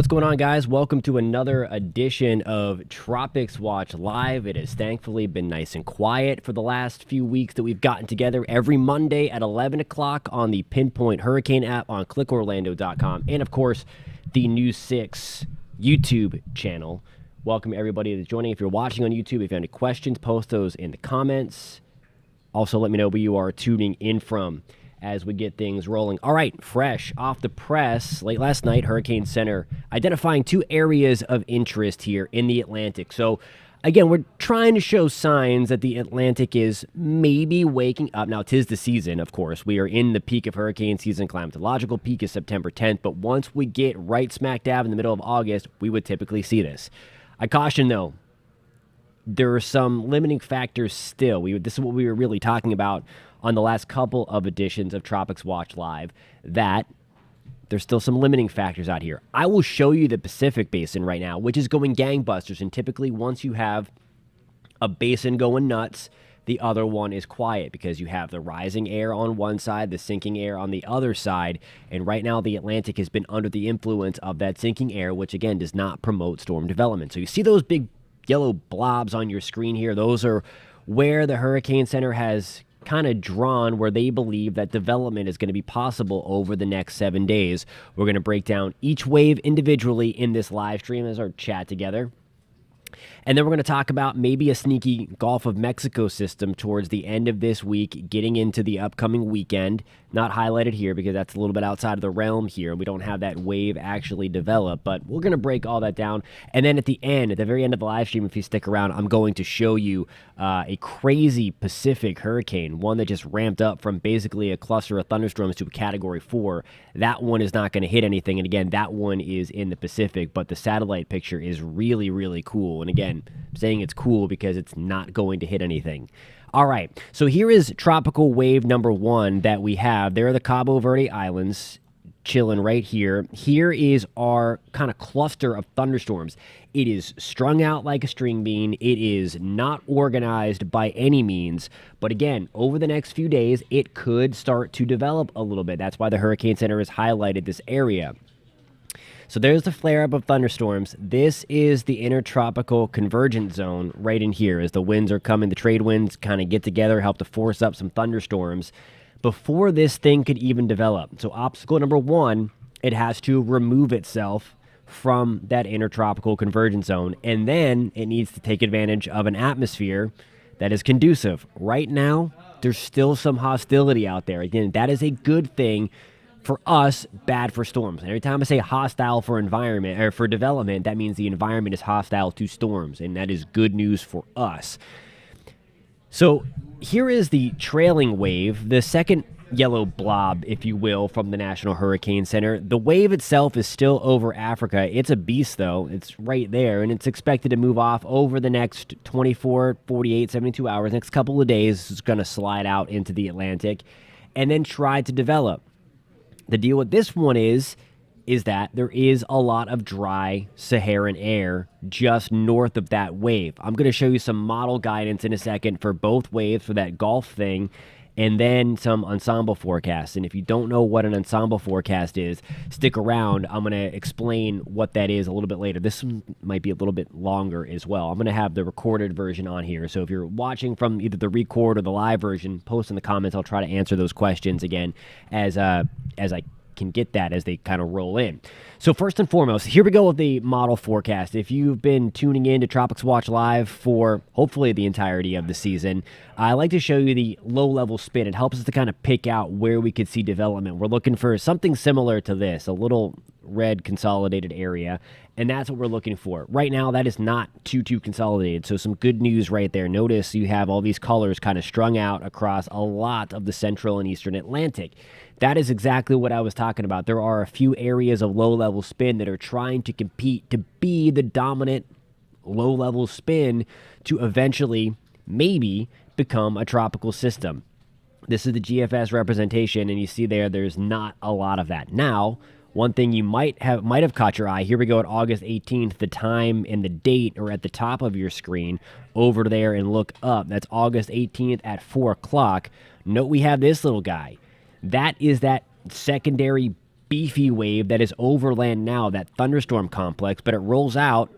What's going on, guys? Welcome to another edition of Tropics Watch Live. It has thankfully been nice and quiet for the last few weeks that we've gotten together every Monday at 11 o'clock on the Pinpoint Hurricane app on clickorlando.com and, of course, the News 6 YouTube channel. Welcome, everybody that's joining. If you're watching on YouTube, if you have any questions, post those in the comments. Also, let me know where you are tuning in from as we get things rolling. All right, fresh off the press, late last night, Hurricane Center identifying two areas of interest here in the Atlantic. So, again, we're trying to show signs that the Atlantic is maybe waking up. Now, 'tis the season, of course. We are in the peak of hurricane season. Climatological peak is September 10th. But once we get right smack dab in the middle of August, we would typically see this. I caution, though, there are some limiting factors still. This is what we were really talking about on the last couple of editions of Tropics Watch Live, that there's still some limiting factors out here. I will show you the Pacific Basin right now, which is going gangbusters. And typically, once you have a basin going nuts, the other one is quiet because you have the rising air on one side, the sinking air on the other side. And right now, the Atlantic has been under the influence of that sinking air, which, again, does not promote storm development. So you see those big yellow blobs on your screen here. Those are where the Hurricane Center has kind of drawn where they believe that development is going to be possible over the next 7 days. We're going to break down each wave individually in this live stream as our chat together. And then we're going to talk about maybe a sneaky Gulf of Mexico system towards the end of this week, getting into the upcoming weekend. Not highlighted here because that's a little bit outside of the realm here. We don't have that wave actually develop, but we're going to break all that down. And then at the end, at the very end of the live stream, if you stick around, I'm going to show you a crazy Pacific hurricane, one that just ramped up from basically a cluster of thunderstorms to a Category 4. That one is not going to hit anything. And again, that one is in the Pacific, but the satellite picture is really, really cool. And again, I'm saying it's cool because it's not going to hit anything. All right, so here is tropical wave number 1 that we have. There are the Cabo Verde Islands chilling right here. Here is our kind of cluster of thunderstorms. It is strung out like a string bean. It is not organized by any means. But again, over the next few days, it could start to develop a little bit. That's why the Hurricane Center has highlighted this area. So there's the flare-up of thunderstorms. This is the Intertropical Convergence Zone right in here. As the winds are coming, the trade winds kind of get together, help to force up some thunderstorms before this thing could even develop. So obstacle number 1, it has to remove itself from that Intertropical Convergence Zone, and then it needs to take advantage of an atmosphere that is conducive. Right now, there's still some hostility out there. Again, that is a good thing for us, bad for storms. And every time I say hostile for environment or for development, that means the environment is hostile to storms, and that is good news for us. So here is the trailing wave, the second yellow blob, if you will, from the National Hurricane Center. The wave itself is still over Africa. It's a beast, though. It's right there, and it's expected to move off over the next 24, 48, 72 hours. Next couple of days, it's going to slide out into the Atlantic and then try to develop. The deal with this one is that there is a lot of dry Saharan air just north of that wave. I'm going to show you some model guidance in a second for both waves for that Gulf thing, and then some ensemble forecasts. And if you don't know what an ensemble forecast is, stick around. I'm going to explain what that is a little bit later. This one might be a little bit longer as well. I'm going to have the recorded version on here. So if you're watching from either the record or the live version, post in the comments. I'll try to answer those questions again as I can get that as they kind of roll in. So first and foremost, here we go with the model forecast. If you've been tuning in to Tropics Watch Live for hopefully the entirety of the season, I like to show you the low-level spin. It helps us to kind of pick out where we could see development. We're looking for something similar to this, a little red consolidated area, and that's what we're looking for. Right now, that is not too consolidated, so some good news right there. Notice you have all these colors kind of strung out across a lot of the central and eastern Atlantic. That is exactly what I was talking about. There are a few areas of low-level spin that are trying to compete to be the dominant low-level spin to eventually maybe become a tropical system. This is the GFS representation, and you see there's not a lot of that. Now, one thing you might have caught your eye, here we go at August 18th, the time and the date are at the top of your screen. Over there and look up. That's August 18th at 4 o'clock. Note we have this little guy. That is that secondary beefy wave that is overland now, that thunderstorm complex, but it rolls out.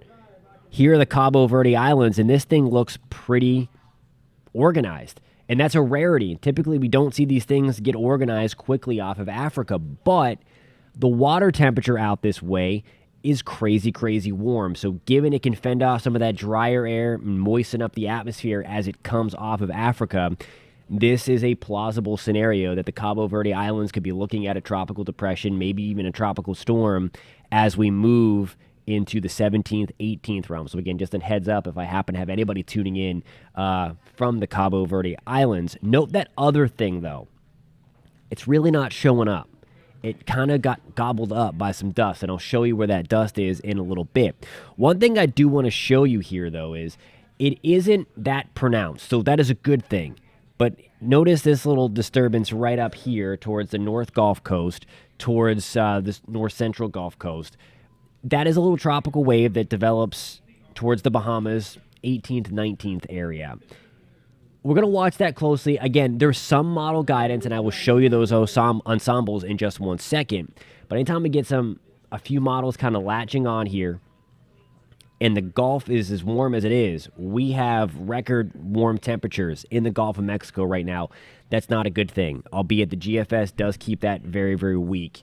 Here are the Cabo Verde Islands, and this thing looks pretty organized. And that's a rarity. Typically, we don't see these things get organized quickly off of Africa, but the water temperature out this way is crazy, crazy warm. So given it can fend off some of that drier air and moisten up the atmosphere as it comes off of Africa, this is a plausible scenario that the Cabo Verde Islands could be looking at a tropical depression, maybe even a tropical storm as we move into the 17th, 18th realm. So again, just a heads up if I happen to have anybody tuning in from the Cabo Verde Islands. Note that other thing, though. It's really not showing up. It kind of got gobbled up by some dust, and I'll show you where that dust is in a little bit. One thing I do want to show you here, though, is it isn't that pronounced, so that is a good thing. But notice this little disturbance right up here towards the North Gulf Coast, towards this North Central Gulf Coast. That is a little tropical wave that develops towards the Bahamas, 18th, 19th area. We're going to watch that closely. Again, there's some model guidance, and I will show you those ensembles in just one second. But anytime we get a few models kind of latching on here, and the Gulf is as warm as it is, we have record warm temperatures in the Gulf of Mexico right now. That's not a good thing, albeit the GFS does keep that very, very weak.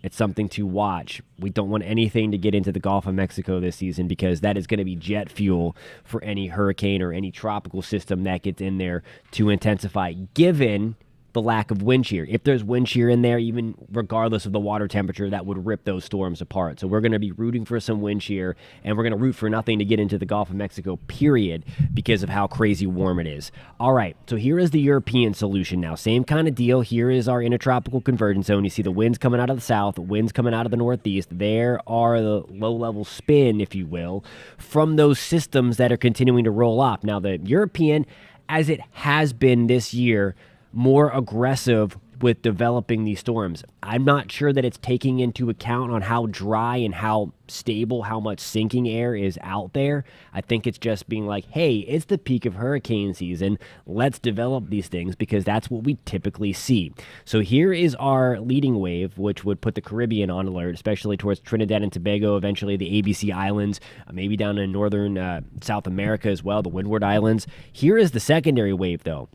It's something to watch. We don't want anything to get into the Gulf of Mexico this season because that is going to be jet fuel for any hurricane or any tropical system that gets in there to intensify, given the lack of wind shear. If there's wind shear in there, even regardless of the water temperature, that would rip those storms apart. So we're going to be rooting for some wind shear, and we're going to root for nothing to get into the Gulf of Mexico, period, because of how crazy warm it is. All right, so here is the European solution now. Same kind of deal. Here is our Intertropical Convergence Zone. You see the winds coming out of the south, winds coming out of the northeast. There are the low-level spin, if you will, from those systems that are continuing to roll off. Now, the European, as it has been this year, more aggressive with developing these storms. I'm not sure that it's taking into account on how dry and how stable, how much sinking air is out there. I think it's just being like, hey, it's the peak of hurricane season. Let's develop these things because that's what we typically see. So here is our leading wave, which would put the Caribbean on alert, especially towards Trinidad and Tobago, eventually the ABC Islands, maybe down in northern South America as well, the Windward Islands. Here is the secondary wave, though.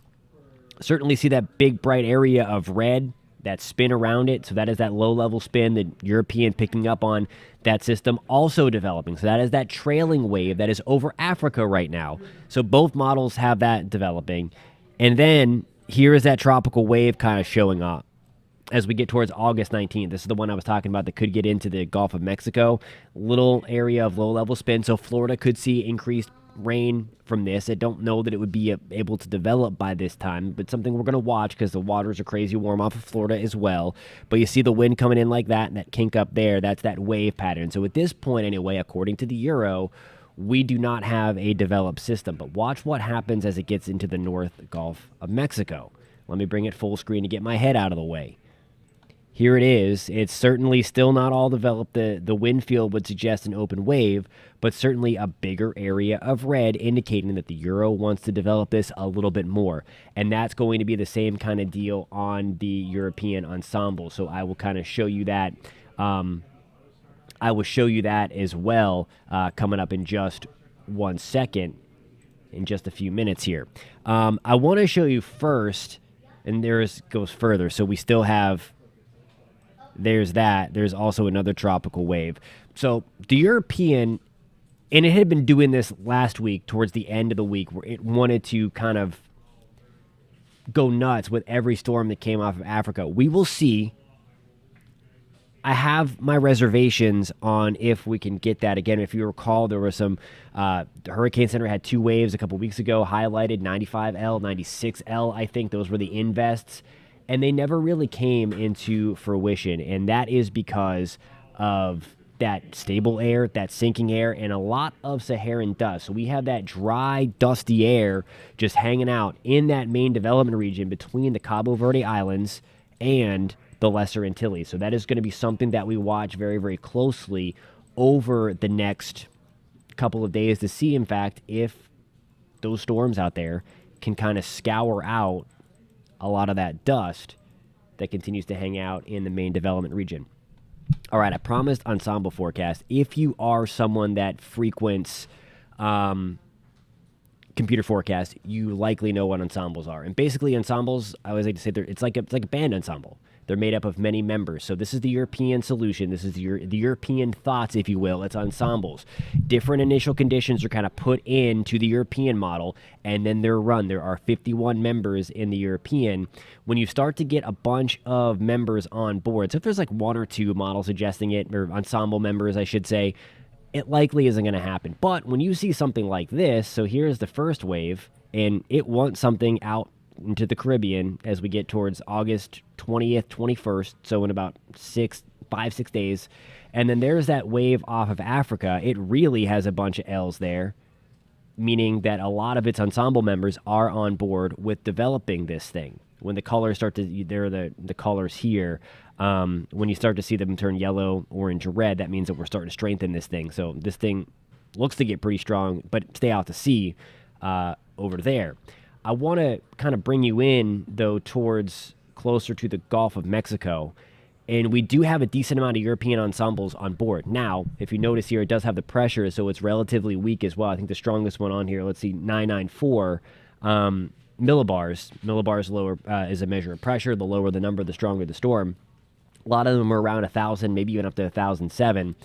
Certainly see that big bright area of red, that spin around it. So that is that low-level spin, the European picking up on that system, also developing. So that is that trailing wave that is over Africa right now. So both models have that developing. And then here is that tropical wave kind of showing up as we get towards August 19th. This is the one I was talking about that could get into the Gulf of Mexico. Little area of low-level spin. So Florida could see increased rain from this. I don't know that it would be able to develop by this time, but something we're going to watch because the waters are crazy warm off of Florida as well. But you see the wind coming in like that, and that kink up there, that's that wave pattern. So at this point anyway, according to the Euro, we do not have a developed system. But watch what happens as it gets into the North Gulf of Mexico. Let me bring it full screen to get my head out of the way. Here it is. It's certainly still not all developed. The wind field would suggest an open wave, but certainly a bigger area of red indicating that the Euro wants to develop this a little bit more. And that's going to be the same kind of deal on the European ensemble. So I will kind of show you that. I will show you that as well coming up in just 1 second, in just a few minutes here. I want to show you first, and there's goes further. So we still have... There's that. There's also another tropical wave. So the European, and it had been doing this last week towards the end of the week where it wanted to kind of go nuts with every storm that came off of Africa. We will see. I have my reservations on if we can get that. Again, if you recall, there were some, the Hurricane Center had 2 waves a couple weeks ago, highlighted 95L, 96L, I think. Those were the invests. And they never really came into fruition, and that is because of that stable air, that sinking air, and a lot of Saharan dust. So we have that dry, dusty air just hanging out in that main development region between the Cabo Verde Islands and the Lesser Antilles. So that is going to be something that we watch very, very closely over the next couple of days to see, in fact, if those storms out there can kind of scour out a lot of that dust that continues to hang out in the main development region. All right, I promised ensemble forecast. If you are someone that frequents computer forecast, you likely know what ensembles are. And basically, ensembles, I always like to say, it's like a band ensemble. They're made up of many members. So this is the European solution. This is the European thoughts, if you will. It's ensembles. Different initial conditions are kind of put into the European model, and then they're run. There are 51 members in the European. When you start to get a bunch of members on board, so if there's like one or two models suggesting it, or ensemble members, I should say, it likely isn't going to happen. But when you see something like this, so here's the first wave, and it wants something out into the Caribbean as we get towards August 20th, 21st, so in about 5-6 days. And then there's that wave off of Africa. It really has a bunch of L's there, meaning that a lot of its ensemble members are on board with developing this thing. When the colors start to, there are the colors here. When you start to see them turn yellow, orange, or red, that means that we're starting to strengthen this thing. So this thing looks to get pretty strong, but stay out to sea over there. I want to kind of bring you in, though, towards closer to the Gulf of Mexico. And we do have a decent amount of European ensembles on board. Now, if you notice here, it does have the pressure, so it's relatively weak as well. I think the strongest one on here, let's see, 994 millibars. Millibars lower is a measure of pressure. The lower the number, the stronger the storm. A lot of them are around 1,000, maybe even up to 1,007.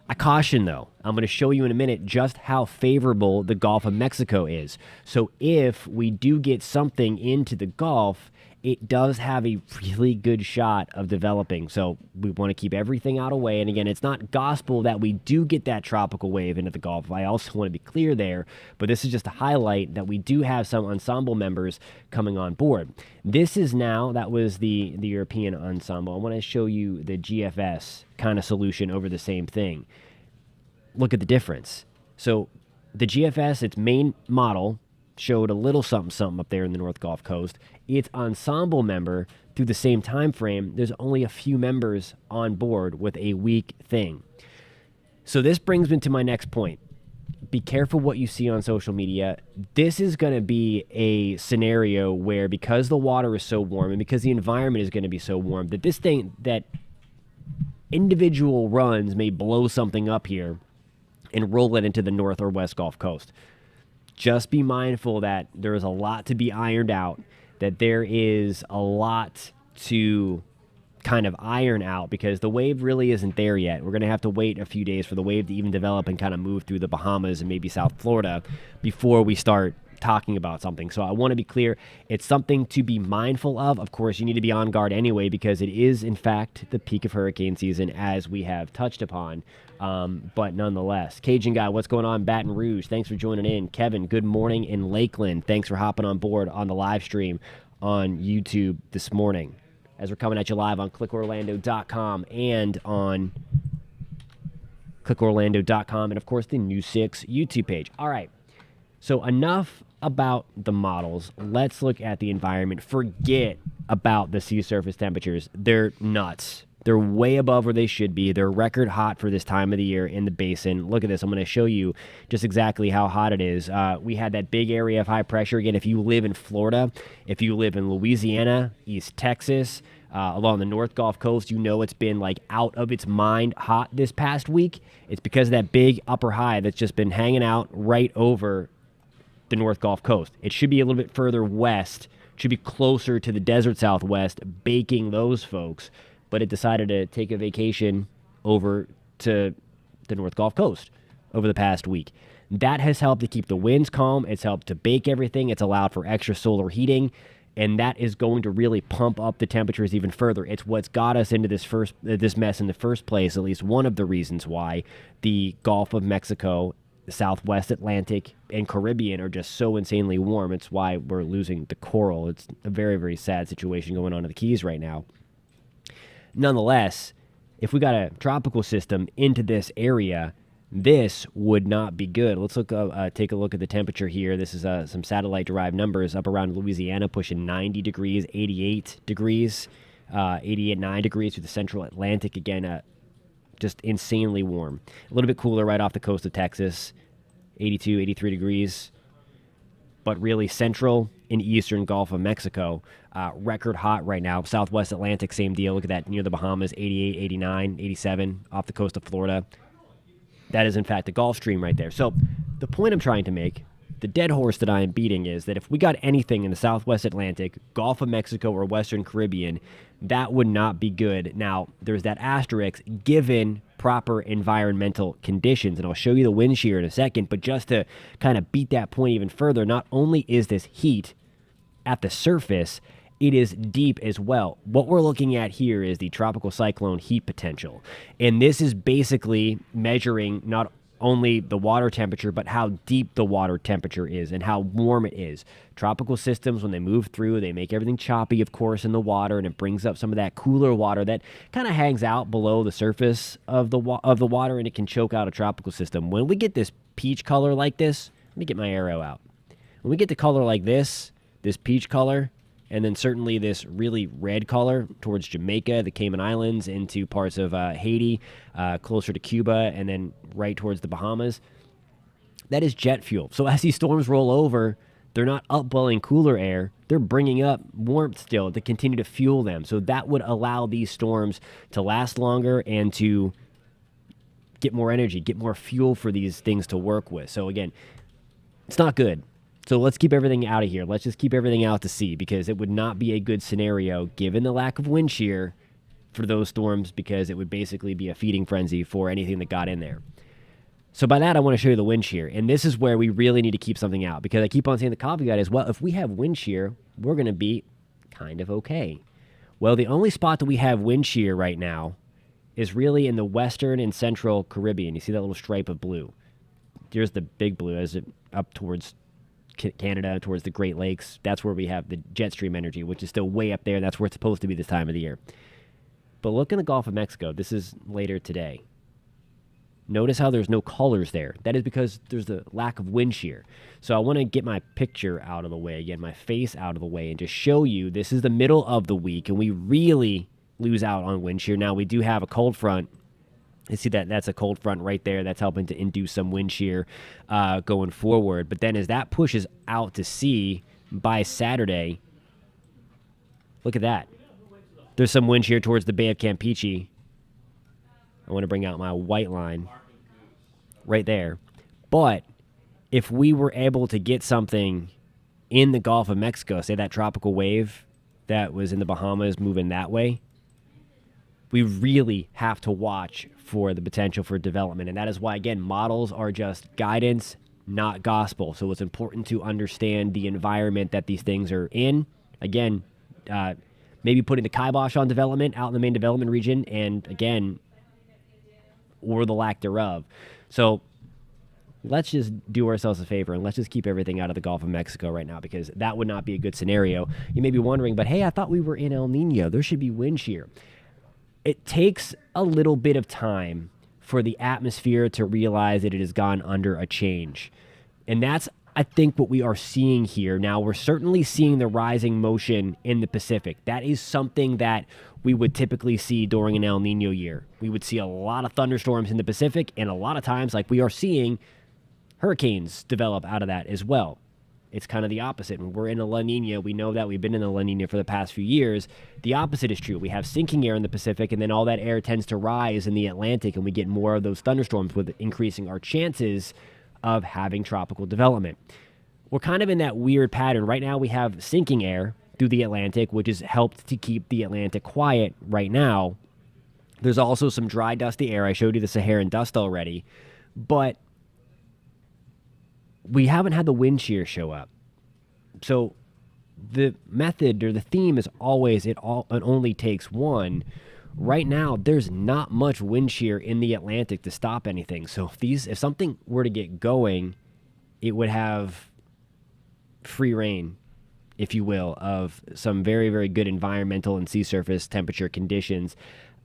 I caution, though, I'm going to show you in a minute just how favorable the Gulf of Mexico is. So if we do get something into the Gulf, it does have a really good shot of developing. So we want to keep everything out of the way. And again, it's not gospel that we do get that tropical wave into the Gulf. I also want to be clear there, but this is just to highlight that we do have some ensemble members coming on board. This is now, that was the European ensemble. I want to show you the GFS kind of solution over the same thing. Look at the difference. So the GFS, its main model, showed a little something up there in the North Gulf Coast. Its ensemble member, through the same time frame, there's only a few members on board with a weak thing. So this brings me to my next point. Be careful what you see on social media. This is going to be a scenario where, because the water is so warm and because the environment is going to be so warm, that this thing, that individual runs may blow something up here and roll it into the North or West Gulf Coast. Just be mindful that there is a lot to be ironed out, that there is a lot to kind of iron out, because the wave really isn't there yet. We're going to have to wait a few days for the wave to even develop and kind of move through the Bahamas and maybe South Florida before we start talking about something. So I want to be clear, it's something to be mindful of. Of course, you need to be on guard anyway, because it is, in fact, the peak of hurricane season, as we have touched upon. But nonetheless, Cajun Guy, what's going on? Baton Rouge, thanks for joining in. Kevin, good morning in Lakeland. Thanks for hopping on board on the live stream on YouTube this morning, as we're coming at you live on clickorlando.com and on clickorlando.com, and of course the New 6 YouTube page. All right, so enough about the models. Let's look at the environment. Forget about the sea surface temperatures. They're nuts. They're way above where they should be. They're record hot for this time of the year in the basin. Look at this. I'm going to show you just exactly how hot it is. We had that big area of high pressure. Again, if you live in Florida, if you live in Louisiana, East Texas, along the North Gulf Coast, you know it's been like out of its mind hot this past week. It's because of that big upper high that's just been hanging out right over the North Gulf Coast. It should be a little bit further west, should be closer to the desert Southwest, baking those folks. But it decided to take a vacation over to the North Gulf Coast over the past week. That has helped to keep the winds calm. It's helped to bake everything. It's allowed for extra solar heating, and that is going to really pump up the temperatures even further. It's what's got us into this mess in the first place, at least one of the reasons why the Gulf of Mexico, the Southwest Atlantic, and Caribbean are just so insanely warm. It's why we're losing the coral. It's a very, very sad situation going on in the Keys right now. Nonetheless, if we got a tropical system into this area, this would not be good. Let's take a look at the temperature here. This is some satellite-derived numbers up around Louisiana, pushing 90 degrees, 88 degrees, 88, 9 degrees through the central Atlantic. Again, just insanely warm. A little bit cooler right off the coast of Texas, 82, 83 degrees. But really central in eastern Gulf of Mexico. Record hot right now. Southwest Atlantic, same deal. Look at that near the Bahamas, 88, 89, 87 off the coast of Florida. That is, in fact, the Gulf Stream right there. So the point I'm trying to make, the dead horse that I am beating, is that if we got anything in the Southwest Atlantic, Gulf of Mexico, or Western Caribbean, that would not be good. Now, there's that asterisk, given proper environmental conditions, and I'll show you the wind shear in a second, but just to kind of beat that point even further, not only is this heat at the surface, it is deep as well. What we're looking at here is the tropical cyclone heat potential, and this is basically measuring not only the water temperature, but how deep the water temperature is and how warm it is. Tropical systems, when they move through, they make everything choppy, of course, in the water, and it brings up some of that cooler water that kind of hangs out below the surface of the water, and it can choke out a tropical system. When we get this peach color like this, let me get my arrow out. When we get the color like this peach color, and then certainly this really red color towards Jamaica, the Cayman Islands, into parts of Haiti, closer to Cuba, and then right towards the Bahamas, that is jet fuel. So as these storms roll over, they're not upwelling cooler air. They're bringing up warmth still to continue to fuel them. So that would allow these storms to last longer and to get more energy, get more fuel for these things to work with. So again, it's not good. So let's keep everything out of here. Let's just keep everything out to sea, because it would not be a good scenario given the lack of wind shear for those storms, because it would basically be a feeding frenzy for anything that got in there. So by that, I want to show you the wind shear. And this is where we really need to keep something out, because I keep on saying the caveat is, well, if we have wind shear, we're going to be kind of okay. Well, the only spot that we have wind shear right now is really in the western and central Caribbean. You see that little stripe of blue? Here's the big blue as it up towards Canada, towards the Great Lakes. That's where we have the jet stream energy, which is still way up there. That's where it's supposed to be this time of the year. But look in the Gulf of Mexico. This is later today. Notice how there's no colors there. That is because there's the lack of wind shear. So I want to get my picture out of the way, get my face out of the way, and just show you this is the middle of the week, and we really lose out on wind shear. Now, we do have a cold front. You see that's a cold front right there. That's helping to induce some wind shear going forward. But then as that pushes out to sea by Saturday, look at that. There's some wind shear towards the Bay of Campeche. I want to bring out my white line right there. But if we were able to get something in the Gulf of Mexico, say that tropical wave that was in the Bahamas moving that way, we really have to watch for the potential for development. And that is why, again, models are just guidance, not gospel. So it's important to understand the environment that these things are in. Again, maybe putting the kibosh on development out in the main development region, and again, or the lack thereof. So let's just do ourselves a favor and let's just keep everything out of the Gulf of Mexico right now, because that would not be a good scenario. You may be wondering, but hey, I thought we were in El Nino. There should be wind shear. It takes a little bit of time for the atmosphere to realize that it has gone under a change. And that's, I think, what we are seeing here. Now, we're certainly seeing the rising motion in the Pacific. That is something that we would typically see during an El Nino year. We would see a lot of thunderstorms in the Pacific, and a lot of times, like we are seeing, hurricanes develop out of that as well. It's kind of the opposite. When we're in a La Nina, we know that we've been in a La Nina for the past few years. The opposite is true. We have sinking air in the Pacific, and then all that air tends to rise in the Atlantic, and we get more of those thunderstorms, with increasing our chances of having tropical development. We're kind of in that weird pattern. Right now we have sinking air through the Atlantic, which has helped to keep the Atlantic quiet right now. There's also some dry, dusty air. I showed you the Saharan dust already. But we haven't had the wind shear show up. So the method or the theme is always it only takes one. Right now, there's not much wind shear in the Atlantic to stop anything. So if something were to get going, it would have free reign, if you will, of some very, very good environmental and sea surface temperature conditions.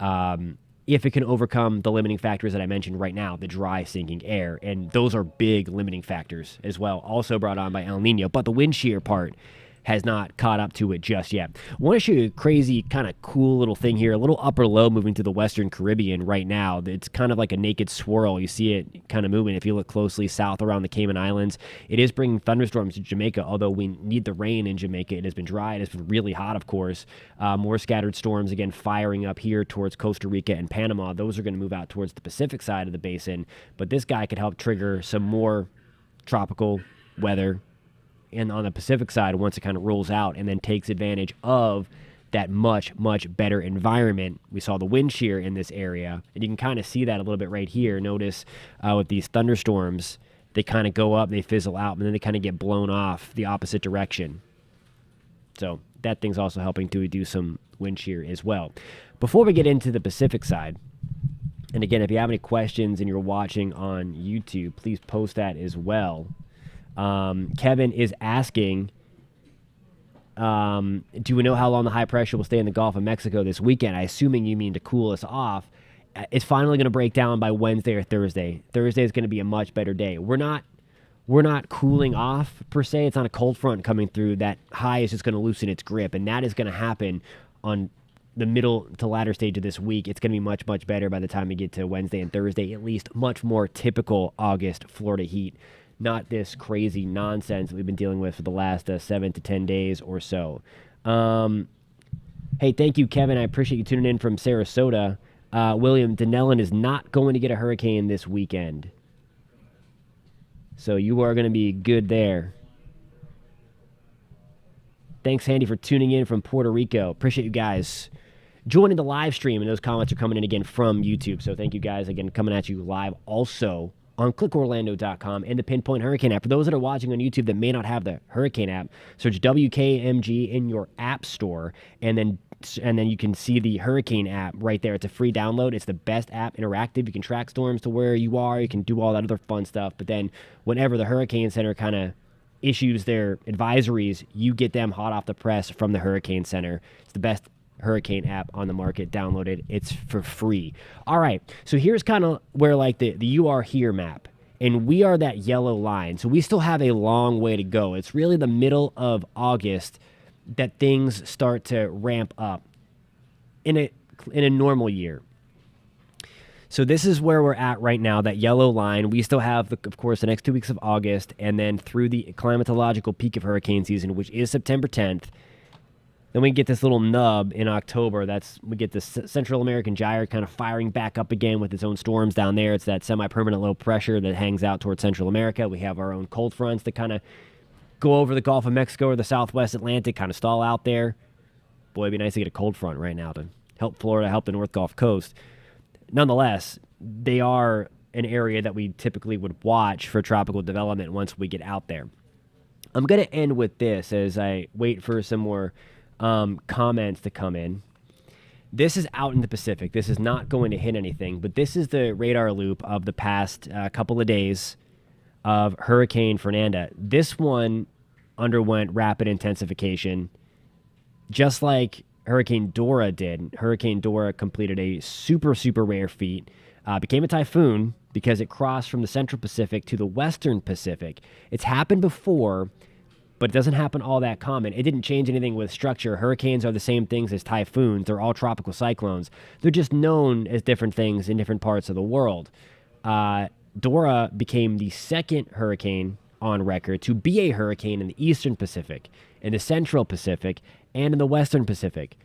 If it can overcome the limiting factors that I mentioned right now, the dry sinking air. And those are big limiting factors as well, also brought on by El Nino. But the wind shear part, has not caught up to it just yet. I want to show you a crazy, kind of cool little thing here. A little upper low moving to the Western Caribbean right now. It's kind of like a naked swirl. You see it kind of moving if you look closely south around the Cayman Islands. It is bringing thunderstorms to Jamaica, although we need the rain in Jamaica. It has been dry. It has been really hot, of course. More scattered storms, again, firing up here towards Costa Rica and Panama. Those are going to move out towards the Pacific side of the basin. But this guy could help trigger some more tropical weather and on the Pacific side once it kind of rolls out and then takes advantage of that much, much better environment. We saw the wind shear in this area, and you can kind of see that a little bit right here. Notice with these thunderstorms, they kind of go up, they fizzle out, and then they kind of get blown off the opposite direction. So that thing's also helping to do some wind shear as well. Before we get into the Pacific side, and again, if you have any questions and you're watching on YouTube, please post that as well. Kevin is asking, do we know how long the high pressure will stay in the Gulf of Mexico this weekend? I assuming you mean to cool us off. It's finally going to break down by Wednesday or Thursday. Thursday is going to be a much better day. We're not cooling off per se. It's not a cold front coming through. That high is just going to loosen its grip, and that is going to happen on the middle to latter stage of this week. It's going to be much, much better by the time we get to Wednesday and Thursday, at least much more typical August Florida heat, not this crazy nonsense that we've been dealing with for the last 7 to 10 days or so. Hey, thank you, Kevin. I appreciate you tuning in from Sarasota. William, Denellen is not going to get a hurricane this weekend. So you are going to be good there. Thanks, Handy, for tuning in from Puerto Rico. Appreciate you guys joining the live stream, and those comments are coming in again from YouTube. So thank you guys again, coming at you live also on clickorlando.com and the Pinpoint Hurricane app. For those that are watching on YouTube that may not have the Hurricane app, search WKMG in your app store, and then you can see the Hurricane app right there. It's a free download. It's the best app, interactive. You can track storms to where you are. You can do all that other fun stuff. But then whenever the Hurricane Center kind of issues their advisories, you get them hot off the press from the Hurricane Center. It's the best hurricane app on the market. Download it. It's for free. All right. So here's kind of where like the You Are Here map. And we are that yellow line. So we still have a long way to go. It's really the middle of August that things start to ramp up in a normal year. So this is where we're at right now, that yellow line. We still have, of course, the next 2 weeks of August, and then through the climatological peak of hurricane season, which is September 10th. Then we get this little nub in October. We get the Central American gyre kind of firing back up again with its own storms down there. It's that semi-permanent low pressure that hangs out towards Central America. We have our own cold fronts that kind of go over the Gulf of Mexico or the Southwest Atlantic, kind of stall out there. Boy, it'd be nice to get a cold front right now to help Florida, help the North Gulf Coast. Nonetheless, they are an area that we typically would watch for tropical development once we get out there. I'm going to end with this as I wait for some more comments to come in. This is out in the Pacific. This is not going to hit anything, but this is the radar loop of the past couple of days of Hurricane Fernanda. This one underwent rapid intensification, just like Hurricane Dora did. Hurricane Dora completed a super, super rare feat, became a typhoon because it crossed from the Central Pacific to the Western Pacific. It's happened before, but it doesn't happen all that common. It didn't change anything with structure. Hurricanes are the same things as typhoons. They're all tropical cyclones. They're just known as different things in different parts of the world. Dora became the second hurricane on record to be a hurricane in the Eastern Pacific, in the Central Pacific, and in the Western Pacific.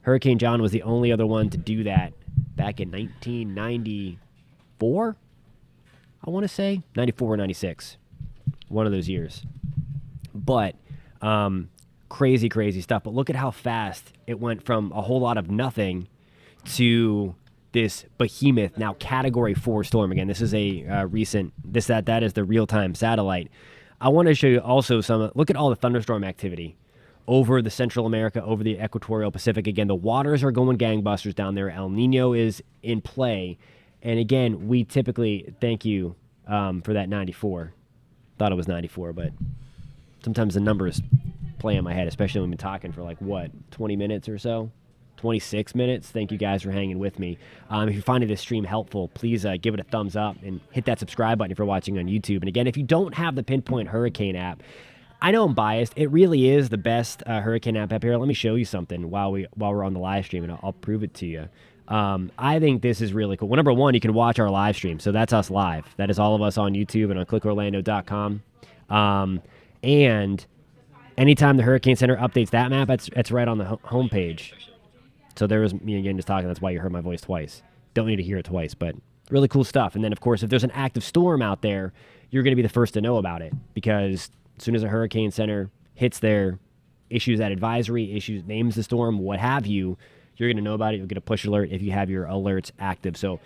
Hurricane John was the only other one to do that back in 1994, I want to say. 94 or 96. One of those years. But crazy, crazy stuff. But look at how fast it went from a whole lot of nothing to this behemoth, now Category 4 storm. Again, this is a recent, that is the real-time satellite. I want to show you also look at all the thunderstorm activity over the Central America, over the equatorial Pacific. Again, the waters are going gangbusters down there. El Nino is in play. And again, we typically, thank you for that 94. Thought it was 94, but sometimes the numbers play in my head, especially when we've been talking for 20 minutes or so. 26 minutes. Thank you guys for hanging with me. If you're finding this stream helpful, please give it a thumbs up and hit that subscribe button if you're watching on YouTube. And again, if you don't have the Pinpoint Hurricane app, I know I'm biased. It really is the best hurricane app here. Let me show you something while we're on the live stream, and I'll prove it to you. I think this is really cool. Well, number one, you can watch our live stream. So that's us live. That is all of us on YouTube and on clickorlando.com. And anytime the Hurricane Center updates that map, it's right on the homepage. So there was me again just talking. That's why you heard my voice twice. Don't need to hear it twice, but really cool stuff. And then, of course, if there's an active storm out there, you're going to be the first to know about it, because as soon as a Hurricane Center hits there, issues that advisory, names the storm, what have you, you're going to know about it. You'll get a push alert if you have your alerts active. So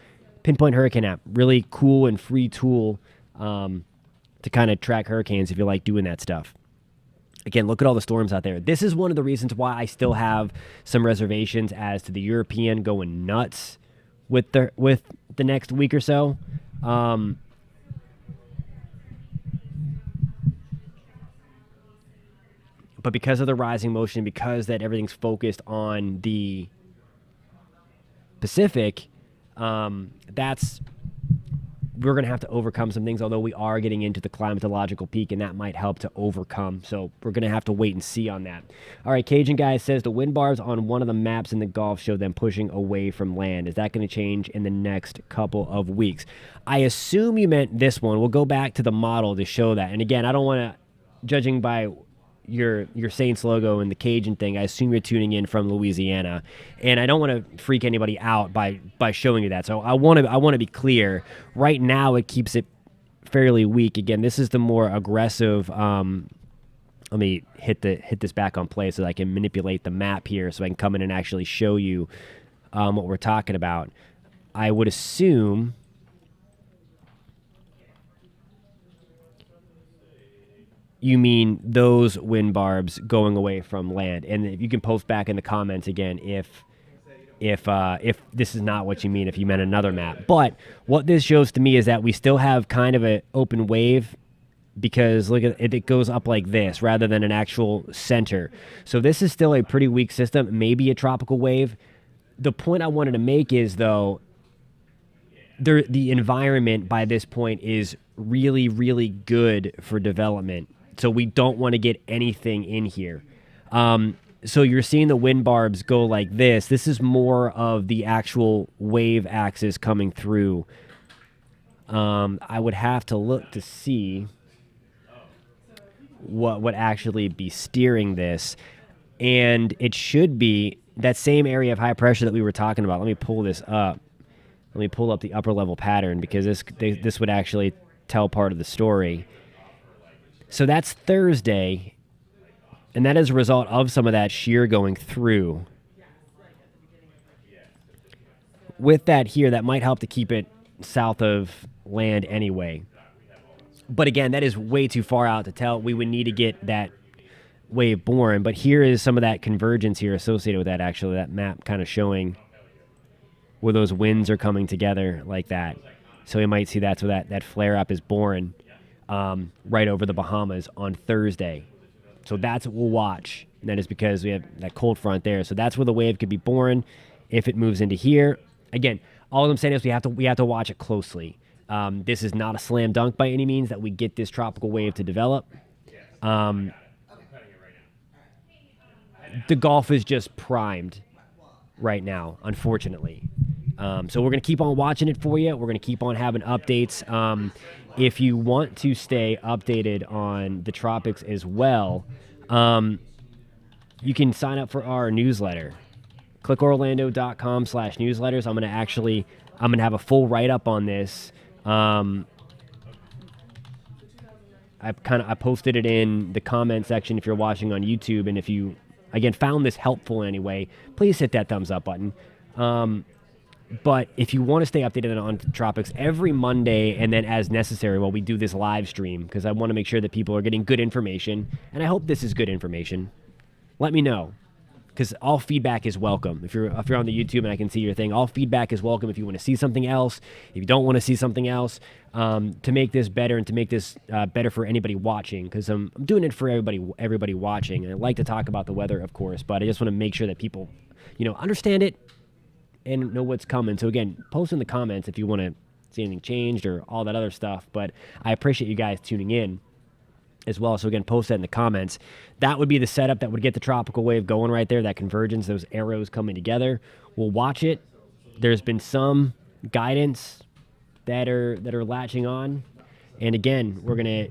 Pinpoint Hurricane app, really cool and free tool to kind of track hurricanes if you like doing that stuff. Again, look at all the storms out there. This is one of the reasons why I still have some reservations as to the European going nuts with the next week or so. But because of the rising motion, because that everything's focused on the Pacific, we're going to have to overcome some things, although we are getting into the climatological peak, and that might help to overcome. So we're going to have to wait and see on that. All right, Cajun Guy says the wind bars on one of the maps in the Gulf show them pushing away from land. Is that going to change in the next couple of weeks? I assume you meant this one. We'll go back to the model to show that. And again, I don't want to, judging by your Saints logo and the Cajun thing, I assume you're tuning in from Louisiana, and I don't want to freak anybody out by showing you that. So I want to be clear. Right now, it keeps it fairly weak. Again, this is the more aggressive. Let me hit this back on play so that I can manipulate the map here, so I can come in and actually show you what we're talking about. I would assume. You mean those wind barbs going away from land? And if you can post back in the comments again if this is not what you mean, if you meant another map. But what this shows to me is that we still have kind of an open wave, because look at it, it goes up like this rather than an actual center. So this is still a pretty weak system, maybe a tropical wave. The point I wanted to make is, though, the environment by this point is really, really good for development. So we don't want to get anything in here. So you're seeing the wind barbs go like this. This is more of the actual wave axis coming through. I would have to look to see what would actually be steering this. And it should be that same area of high pressure that we were talking about. Let me pull this up. Let me pull up the upper level pattern, because this would actually tell part of the story. So that's Thursday, and that is a result of some of that shear going through. With that here, that might help to keep it south of land anyway. But again, that is way too far out to tell. We would need to get that wave born. But here is some of that convergence here associated with that, actually, that map kind of showing where those winds are coming together like that. So we might see that's where that flare-up is born. Right over the Bahamas on Thursday. So that's what we'll watch. And that is because we have that cold front there. So that's where the wave could be born if it moves into here. Again, all I'm saying is we have to watch it closely. This is not a slam dunk by any means that we get this tropical wave to develop. The Gulf is just primed right now, unfortunately. So we're going to keep on watching it for you. We're going to keep on having updates. If you want to stay updated on the tropics as well, you can sign up for our newsletter. clickorlando.com/newsletters. I'm going to have a full write-up on this. I posted it in the comment section if you're watching on YouTube, and if you, again, found this helpful in any way, please hit that thumbs up button. But if you want to stay updated on Tropics every Monday, and then as necessary while we do this live stream, because I want to make sure that people are getting good information, and I hope this is good information, let me know, because all feedback is welcome. If you're on the YouTube and I can see your thing, all feedback is welcome. If you want to see something else, if you don't want to see something else, to make this better and to make this better for anybody watching, because I'm doing it for everybody watching. And I like to talk about the weather, of course, but I just want to make sure that people, understand it and know what's coming. So again, post in the comments if you want to see anything changed or all that other stuff. But I appreciate you guys tuning in. as well. So again, post that in the comments. That would be the setup that would get the tropical wave going right there, that convergence, those arrows coming together. We'll watch it. There's been some guidance that are latching on. And again, we're going to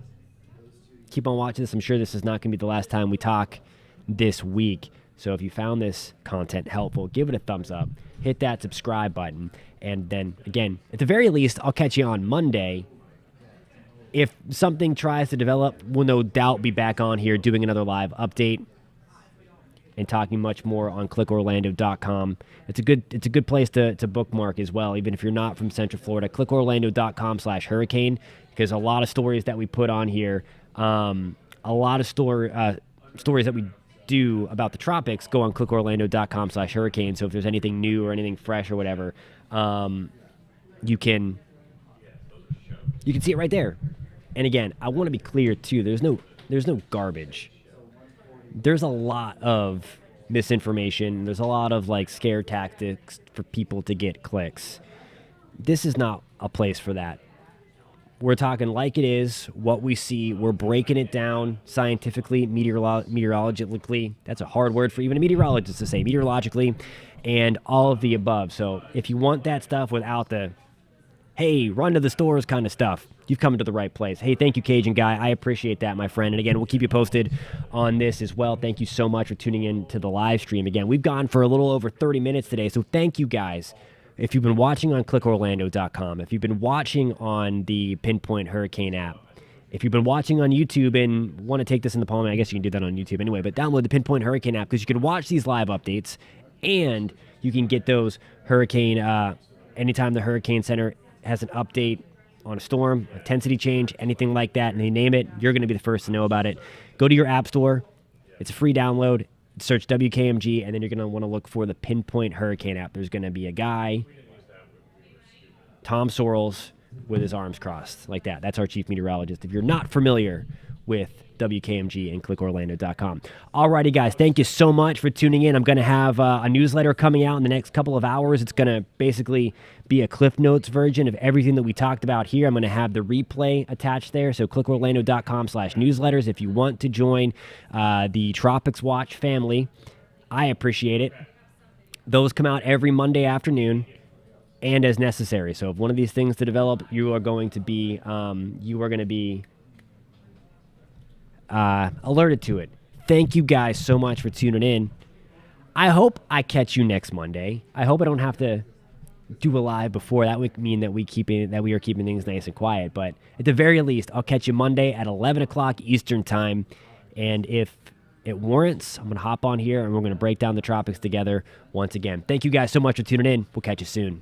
keep on watching this. I'm sure this is not going to be the last time we talk this week. So if you found this content helpful, give it a thumbs up, hit that subscribe button. And then again, at the very least, I'll catch you on Monday. If something tries to develop, we'll no doubt be back on here doing another live update and talking much more on clickorlando.com. It's a good place to bookmark as well, even if you're not from Central Florida. clickorlando.com/hurricane, because a lot of stories that we put on here, a lot of stories that we do about the tropics go on clickorlando.com/hurricane. So if there's anything new or anything fresh or whatever, you can see it right there. And again, I want to be clear too. There's no garbage. There's a lot of misinformation. There's a lot of like scare tactics for people to get clicks. This is not a place for that. We're talking like it is, what we see. We're breaking it down scientifically, meteorologically. That's a hard word for even a meteorologist to say, meteorologically, and all of the above. So if you want that stuff without the, hey, run to the stores kind of stuff, you've come to the right place. Hey, thank you, Cajun Guy. I appreciate that, my friend. And again, we'll keep you posted on this as well. Thank you so much for tuning in to the live stream. Again, we've gone for a little over 30 minutes today, so thank you guys. If you've been watching on clickorlando.com, if you've been watching on the Pinpoint Hurricane app, if you've been watching on YouTube and want to take this in the palm, I guess you can do that on YouTube anyway, but download the Pinpoint Hurricane app because you can watch these live updates and you can get those hurricane, anytime the Hurricane Center has an update on a storm, a intensity change, anything like that, and they name it, you're going to be the first to know about it. Go to your app store. It's a free download. Search WKMG, and then you're going to want to look for the Pinpoint Hurricane app. There's going to be a guy, Tom Sorrells, with his arms crossed like that. That's our chief meteorologist. If you're not familiar with WKMG and clickorlando.com. Alrighty, guys, thank you so much for tuning in. I'm going to have a newsletter coming out in the next couple of hours. It's going to basically be a Cliff Notes version of everything that we talked about here. I'm going to have the replay attached there. So clickorlando.com/newsletters. If you want to join the Tropics Watch family, I appreciate it. Those come out every Monday afternoon and as necessary. So if one of these things to develop, you are going to be alerted to it. Thank you guys so much for tuning in. I hope I catch you next Monday. I hope I don't have to do a live before. That would mean that we are keeping things nice and quiet. But at the very least, I'll catch you Monday at 11 o'clock Eastern time. And if it warrants, I'm going to hop on here and we're going to break down the tropics together once again. Thank you guys so much for tuning in. We'll catch you soon.